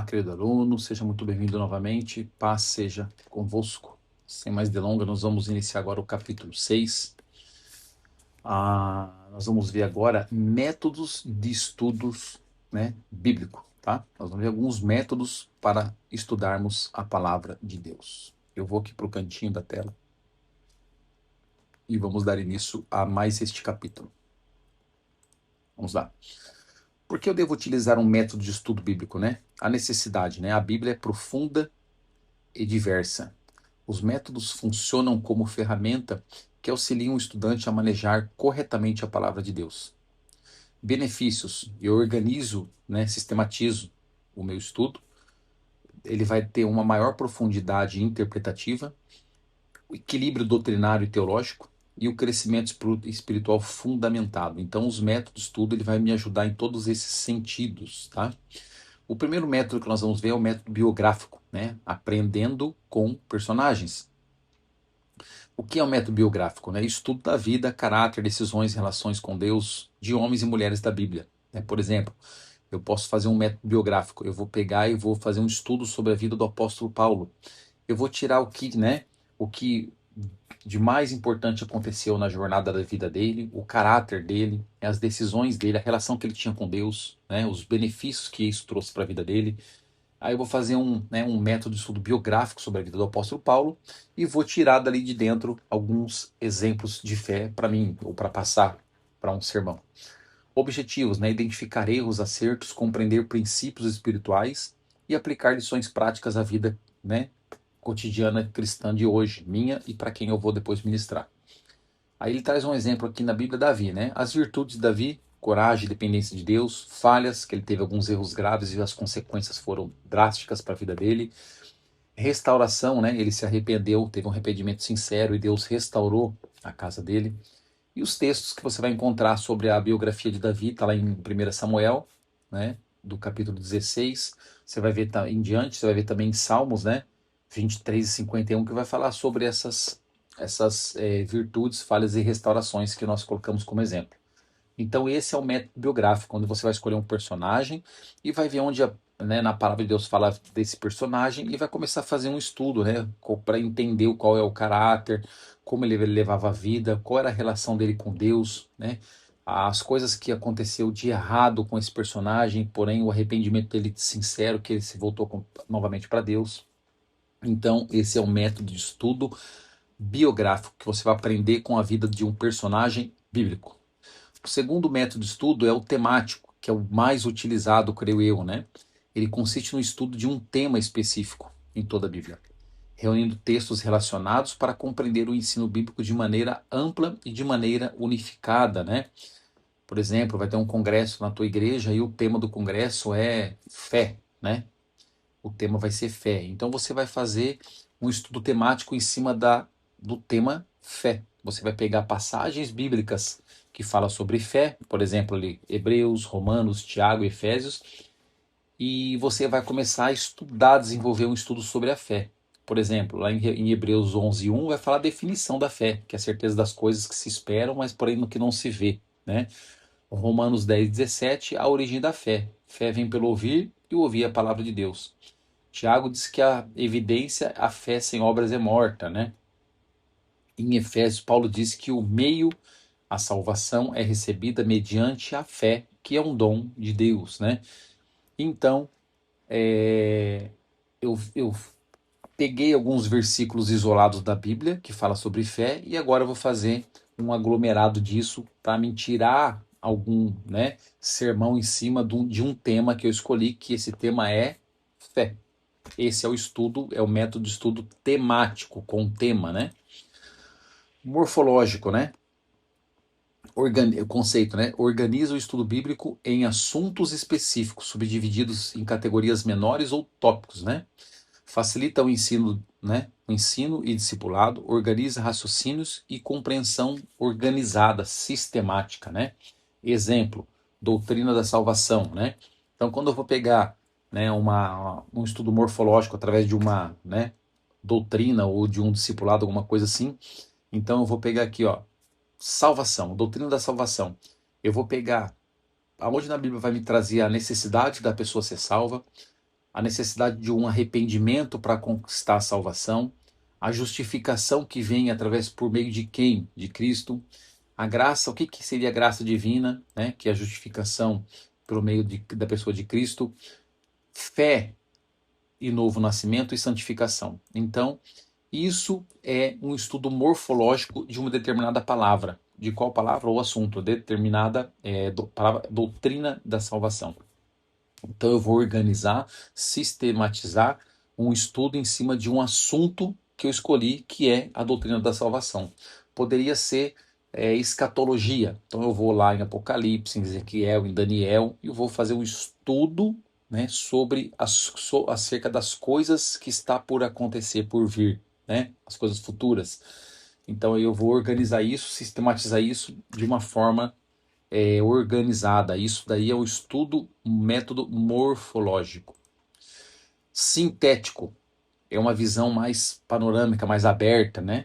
querido aluno, seja muito bem-vindo novamente, paz seja convosco. Sem mais delongas, nós vamos iniciar agora o capítulo 6. Nós vamos ver agora métodos de estudos, bíblico, tá? Nós vamos ver alguns métodos para estudarmos a palavra de Deus. Eu vou aqui para o cantinho da tela e vamos dar início a mais este capítulo. Vamos lá. Por que eu devo utilizar um método de estudo bíblico, né? A necessidade, né? A Bíblia é profunda e diversa. Os métodos funcionam como ferramenta que auxiliam o estudante a manejar corretamente a palavra de Deus. Benefícios: eu organizo, sistematizo o meu estudo, ele vai ter uma maior profundidade interpretativa, o equilíbrio doutrinário e teológico e o crescimento espiritual fundamentado. Então, os métodos de estudo ele vai me ajudar em todos esses sentidos, tá? O primeiro método que nós vamos ver é o método biográfico, né? Aprendendo com personagens. O que é o método biográfico? Né? Estudo da vida, caráter, decisões, relações com Deus de homens e mulheres da Bíblia. Né? Por exemplo, eu posso fazer um método biográfico. Eu vou pegar e vou fazer um estudo sobre a vida do apóstolo Paulo. Eu vou tirar o que de mais importante aconteceu na jornada da vida dele, o caráter dele, as decisões dele, a relação que ele tinha com Deus, né? Os benefícios que isso trouxe para a vida dele. Aí eu vou fazer um método de estudo biográfico sobre a vida do apóstolo Paulo e vou tirar dali de dentro alguns exemplos de fé para mim, ou para passar para um sermão. Objetivos, né? Identificar erros, acertos, compreender princípios espirituais e aplicar lições práticas à vida, né, cotidiana cristã de hoje, minha e para quem eu vou depois ministrar. Aí ele traz um exemplo aqui na Bíblia, Davi, né? As virtudes de Davi: coragem, dependência de Deus, falhas, que ele teve alguns erros graves e as consequências foram drásticas para a vida dele. Restauração, né? Ele se arrependeu, teve um arrependimento sincero e Deus restaurou a casa dele. E os textos que você vai encontrar sobre a biografia de Davi, está lá em 1 Samuel, né? Do capítulo 16, você vai ver em diante, você vai ver também em Salmos, né? 23 e 51, que vai falar sobre essas virtudes, falhas e restaurações que nós colocamos como exemplo. Então esse é o método biográfico, onde você vai escolher um personagem e vai ver onde na palavra de Deus fala desse personagem e vai começar a fazer um estudo, né, para entender qual é o caráter, como ele levava a vida, qual era a relação dele com Deus, né, as coisas que aconteceu de errado com esse personagem, porém o arrependimento dele sincero, que ele se voltou novamente para Deus. Então esse é o método de estudo biográfico que você vai aprender com a vida de um personagem bíblico. O segundo método de estudo é o temático, que é o mais utilizado, creio eu, né? Ele consiste no estudo de um tema específico em toda a Bíblia, reunindo textos relacionados para compreender o ensino bíblico de maneira ampla e de maneira unificada, né? Por exemplo, vai ter um congresso na tua igreja e o tema do congresso é fé, né? O tema vai ser fé. Então você vai fazer um estudo temático em cima do tema fé. Você vai pegar passagens bíblicas que falam sobre fé, por exemplo, ali, Hebreus, Romanos, Tiago, Efésios, e você vai começar a estudar, desenvolver um estudo sobre a fé. Por exemplo, lá em Hebreus 11:1 vai falar a definição da fé, que é a certeza das coisas que se esperam, mas porém no que não se vê, né? Romanos 10:17, a origem da fé. Fé vem pelo ouvir e o ouvir a palavra de Deus. Tiago diz que a evidência, a fé sem obras é morta, né? Em Efésios, Paulo diz que o meio à salvação é recebida mediante a fé, que é um dom de Deus, né? Então, eu peguei alguns versículos isolados da Bíblia que fala sobre fé e agora eu vou fazer um aglomerado disso para me tirar algum, sermão em cima de um tema que eu escolhi, que esse tema é fé. Esse é o estudo, é o método de estudo temático, com tema, né? Morfológico, né? O conceito, né? Organiza o estudo bíblico em assuntos específicos, subdivididos em categorias menores ou tópicos, né? Facilita o ensino, né? O ensino e discipulado, organiza raciocínios e compreensão organizada, sistemática, né? Exemplo, doutrina da salvação, né? Então, quando eu vou pegar, né, um estudo morfológico através de uma, doutrina ou de um discipulado, alguma coisa assim, então eu vou pegar aqui, ó, salvação, doutrina da salvação. Eu vou pegar aonde na Bíblia vai me trazer a necessidade da pessoa ser salva, a necessidade de um arrependimento para conquistar a salvação, a justificação que vem através por meio de quem? De Cristo. A graça, o que, que seria a graça divina, né? Que é a justificação pelo meio da pessoa de Cristo, fé e novo nascimento e santificação. Então, isso é um estudo morfológico de uma determinada palavra. De qual palavra ou assunto? Determinada palavra, doutrina da salvação. Então eu vou organizar, sistematizar um estudo em cima de um assunto que eu escolhi, que é a doutrina da salvação. Poderia ser escatologia. Então eu vou lá em Apocalipse, em Ezequiel, em Daniel, e eu vou fazer um estudo, né, sobre acerca das coisas que está por acontecer, por vir, né, as coisas futuras. Então eu vou organizar isso, sistematizar isso de uma forma organizada. Isso daí é o estudo, um método morfológico. Sintético é uma visão mais panorâmica, mais aberta, né?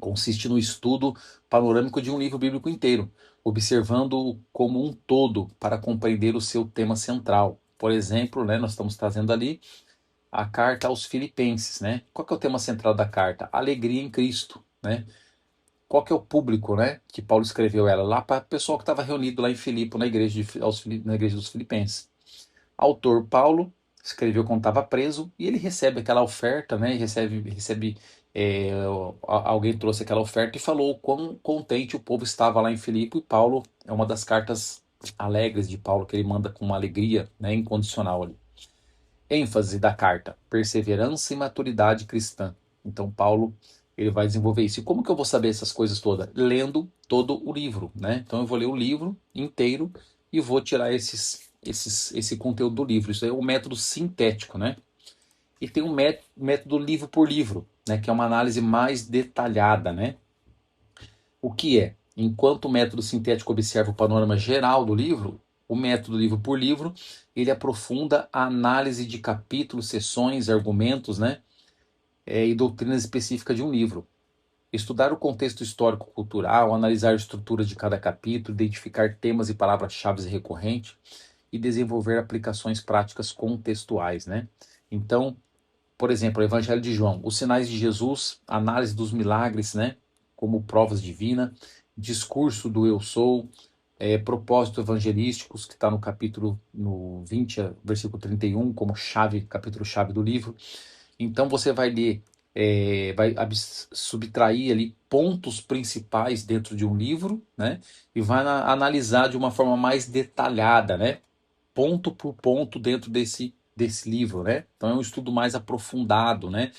Consiste no estudo panorâmico de um livro bíblico inteiro, observando como um todo para compreender o seu tema central. Por exemplo, né, nós estamos trazendo ali a carta aos Filipenses, né? Qual que é o tema central da carta? Alegria em Cristo, né? Qual que é o público, né, que Paulo escreveu ela? Lá para o pessoal que estava reunido lá em Filipe, na igreja dos Filipenses. Autor Paulo escreveu quando estava preso e ele recebe aquela oferta, né? Recebe alguém trouxe aquela oferta e falou o quão contente o povo estava lá em Filipe. E Paulo é uma das cartas alegres de Paulo que ele manda com uma alegria, né, incondicional ali. ênfase da carta: perseverança e maturidade cristã. Então Paulo ele vai desenvolver isso. E como que eu vou saber essas coisas todas? Lendo todo o livro, né? Então eu vou ler o livro inteiro e vou tirar esse conteúdo do livro. Isso é o método sintético, né? E tem um método livro por livro, né? Que é uma análise mais detalhada, né? O que é? Enquanto o método sintético observa o panorama geral do livro, o método livro por livro, ele aprofunda a análise de capítulos, seções, argumentos, né, e doutrinas específicas de um livro. Estudar o contexto histórico-cultural, analisar a estrutura de cada capítulo, identificar temas e palavras-chave recorrentes e desenvolver aplicações práticas contextuais, né? Então, por exemplo, o Evangelho de João, os sinais de Jesus, análise dos milagres, né, como provas divinas, discurso do eu sou, propósito evangelísticos, que está no capítulo no 20, versículo 31, como chave, capítulo chave do livro. Então você vai ler, vai subtrair ali pontos principais dentro de um livro, né, e vai analisar de uma forma mais detalhada, né, ponto por ponto dentro desse livro, né? Então é um estudo mais aprofundado, né?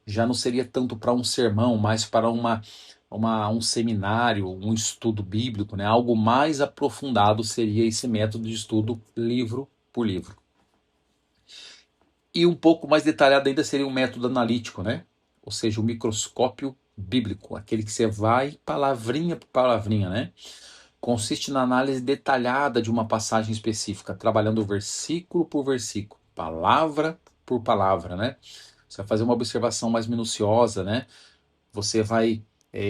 Já não seria tanto para um sermão, mas para um seminário, um estudo bíblico, né? Algo mais aprofundado seria esse método de estudo livro por livro. E um pouco mais detalhado ainda seria um método analítico, né? Ou seja, o microscópio bíblico, aquele que você vai palavrinha por palavrinha, né? Consiste na análise detalhada de uma passagem específica, trabalhando versículo por versículo, palavra por palavra, né? Você vai fazer uma observação mais minuciosa, né? Você vai,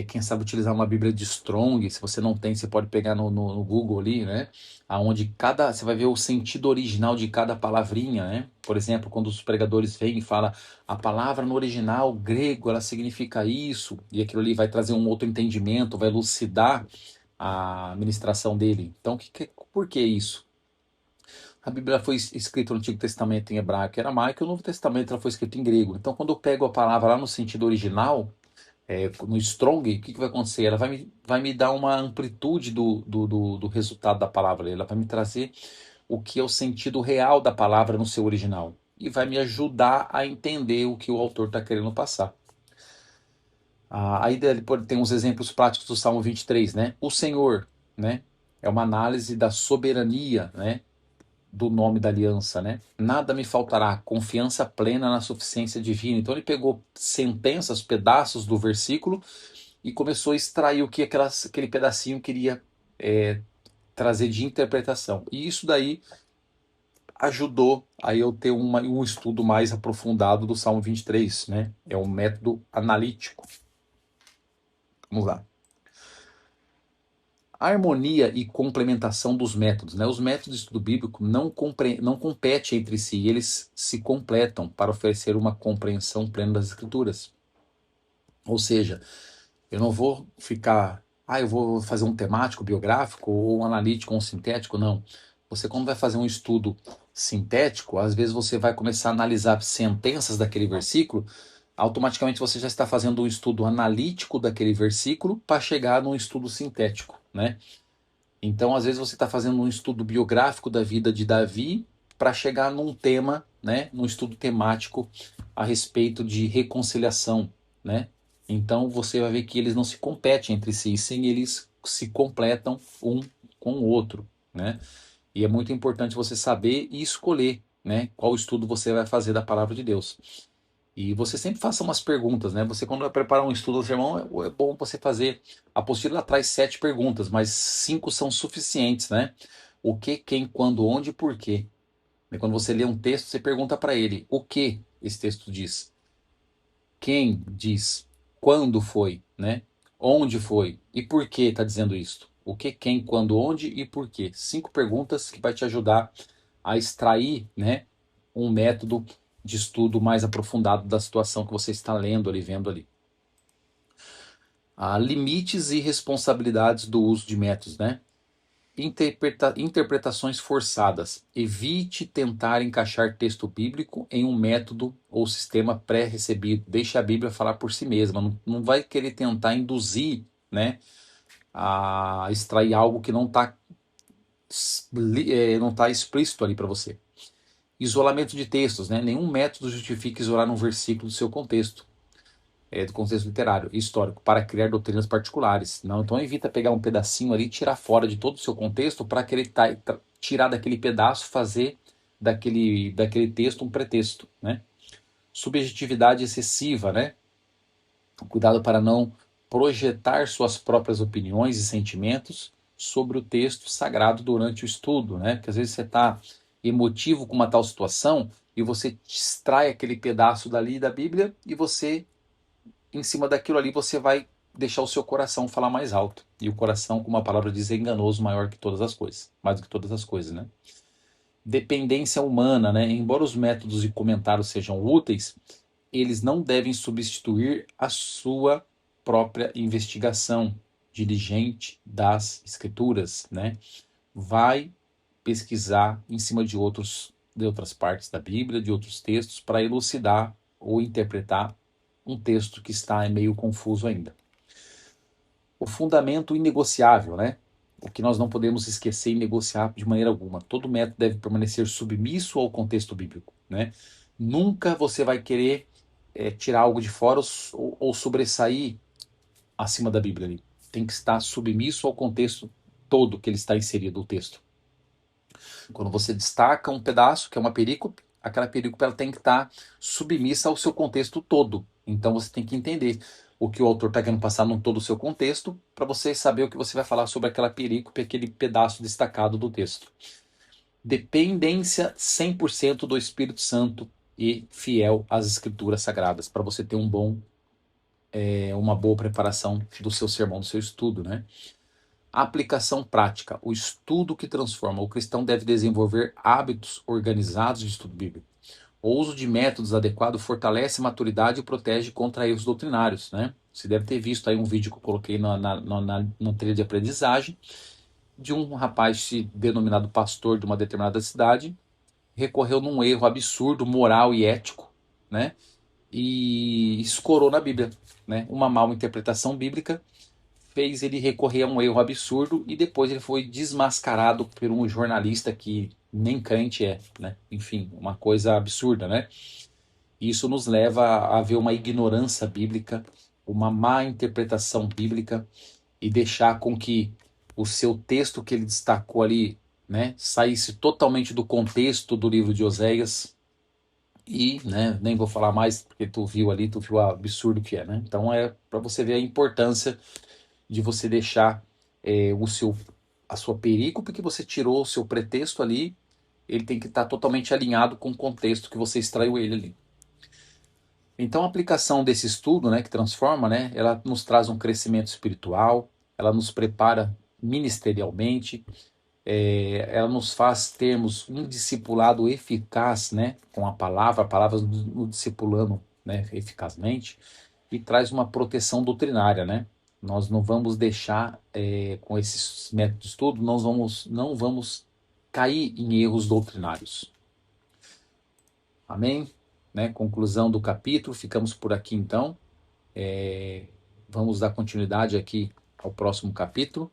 quem sabe, utilizar uma Bíblia de Strong. Se você não tem, você pode pegar no Google ali, né? Aonde você vai ver o sentido original de cada palavrinha, né? Por exemplo, quando os pregadores vêm e falam a palavra no original grego, ela significa isso, e aquilo ali vai trazer um outro entendimento, vai elucidar a ministração dele. Então, por que isso? A Bíblia foi escrita no Antigo Testamento em hebraico e aramaico, e o Novo Testamento ela foi escrito em grego. Então, quando eu pego a palavra lá no sentido original, no Strong, o que vai acontecer? Ela vai me dar uma amplitude do resultado da palavra. Ela vai me trazer o que é o sentido real da palavra no seu original. E vai me ajudar a entender o que o autor está querendo passar. Aí tem uns exemplos práticos do Salmo 23, né? O Senhor, né? É uma análise da soberania, né? Do nome da aliança, né? Nada me faltará, confiança plena na suficiência divina. Então ele pegou sentenças, pedaços do versículo e começou a extrair o que aquele pedacinho queria trazer de interpretação. E isso daí ajudou a eu ter um estudo mais aprofundado do Salmo 23, né? É um método analítico. Vamos lá. A harmonia e complementação dos métodos, né? Os métodos de estudo bíblico não competem entre si, eles se completam para oferecer uma compreensão plena das Escrituras. Ou seja, eu não vou ficar, eu vou fazer um temático, biográfico, ou um analítico, ou um sintético, não. Você, quando vai fazer um estudo sintético, às vezes você vai começar a analisar sentenças daquele versículo, automaticamente você já está fazendo um estudo analítico daquele versículo para chegar num estudo sintético, né? Então, às vezes você está fazendo um estudo biográfico da vida de Davi para chegar num tema, né, num estudo temático a respeito de reconciliação, né? Então você vai ver que eles não se competem entre si, sim, eles se completam um com o outro, né? E é muito importante você saber e escolher, né, qual estudo você vai fazer da palavra de Deus. E você sempre faça umas perguntas, né? Você, quando vai preparar um estudo do sermão, é bom você fazer. A apostila traz 7 perguntas, mas 5 são suficientes, né? O que, quem, quando, onde e por quê. E quando você lê um texto, você pergunta para ele o que esse texto diz, quem diz, quando foi, né? Onde foi e por que está dizendo isso. O que, quem, quando, onde e por quê. 5 perguntas que vai te ajudar a extrair, né, um método de estudo mais aprofundado da situação que você está lendo ali, vendo ali. Limites e responsabilidades do uso de métodos, né? Interpretações forçadas. Evite tentar encaixar texto bíblico em um método ou sistema pré-recebido. Deixe a Bíblia falar por si mesma. Não vai querer tentar induzir, né, a extrair algo que não tá explícito ali para você. Isolamento de textos, né? Nenhum método justifica isolar um versículo do seu contexto, do contexto literário e histórico, para criar doutrinas particulares. Não, então evita pegar um pedacinho ali e tirar fora de todo o seu contexto para querer tirar daquele pedaço, fazer daquele texto um pretexto, né? Subjetividade excessiva, né? Cuidado para não projetar suas próprias opiniões e sentimentos sobre o texto sagrado durante o estudo, né? Porque às vezes você está emotivo com uma tal situação e você extrai aquele pedaço dali da Bíblia e você, em cima daquilo ali, você vai deixar o seu coração falar mais alto. E o coração, como a palavra diz, é enganoso maior que todas as coisas, mais do que todas as coisas, né? Dependência humana, né? Embora os métodos e comentários sejam úteis, eles não devem substituir a sua própria investigação diligente das escrituras, né? Vai pesquisar em cima de outras partes da Bíblia, de outros textos, para elucidar ou interpretar um texto que está meio confuso ainda. O fundamento inegociável, né? O que nós não podemos esquecer e negociar de maneira alguma. Todo método deve permanecer submisso ao contexto bíblico, né? Nunca você vai querer tirar algo de fora ou sobressair acima da Bíblia ali. Tem que estar submisso ao contexto todo que ele está inserido, o texto. Quando você destaca um pedaço, que é uma perícope, aquela perícope ela tem que estar submissa ao seu contexto todo. Então você tem que entender o que o autor está querendo passar no todo o seu contexto, para você saber o que você vai falar sobre aquela perícope, aquele pedaço destacado do texto. Dependência 100% do Espírito Santo e fiel às Escrituras Sagradas, para você ter uma boa preparação do seu sermão, do seu estudo, né? Aplicação prática, o estudo que transforma. O cristão deve desenvolver hábitos organizados de estudo bíblico. O uso de métodos adequados fortalece a maturidade e protege contra erros doutrinários, né? Você deve ter visto aí um vídeo que eu coloquei na trilha de aprendizagem de um rapaz denominado pastor de uma determinada cidade, recorreu num erro absurdo, moral e ético, né? E escorou na Bíblia, né? Uma mal interpretação bíblica fez ele recorrer a um erro absurdo e depois ele foi desmascarado por um jornalista que nem crente é, né? Enfim, uma coisa absurda, né? Isso nos leva a ver uma ignorância bíblica, uma má interpretação bíblica e deixar com que o seu texto que ele destacou ali, né, saísse totalmente do contexto do livro de Oséias e, né, nem vou falar mais porque tu viu ali, tu viu o absurdo que é, né? Então é para você ver a importância de você deixar a sua perícope que você tirou, o seu pretexto ali, ele tem que estar totalmente alinhado com o contexto que você extraiu ele ali. Então a aplicação desse estudo, né, que transforma, né, ela nos traz um crescimento espiritual, ela nos prepara ministerialmente, ela nos faz termos um discipulado eficaz, né, com a palavra nos discipulando, né, eficazmente, e traz uma proteção doutrinária, né? Nós não vamos deixar, com esses métodos de estudo, não vamos cair em erros doutrinários. Amém? Né? Conclusão do capítulo, ficamos por aqui então. Vamos dar continuidade aqui ao próximo capítulo.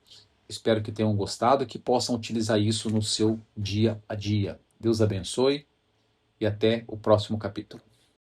Espero que tenham gostado e que possam utilizar isso no seu dia a dia. Deus abençoe e até o próximo capítulo.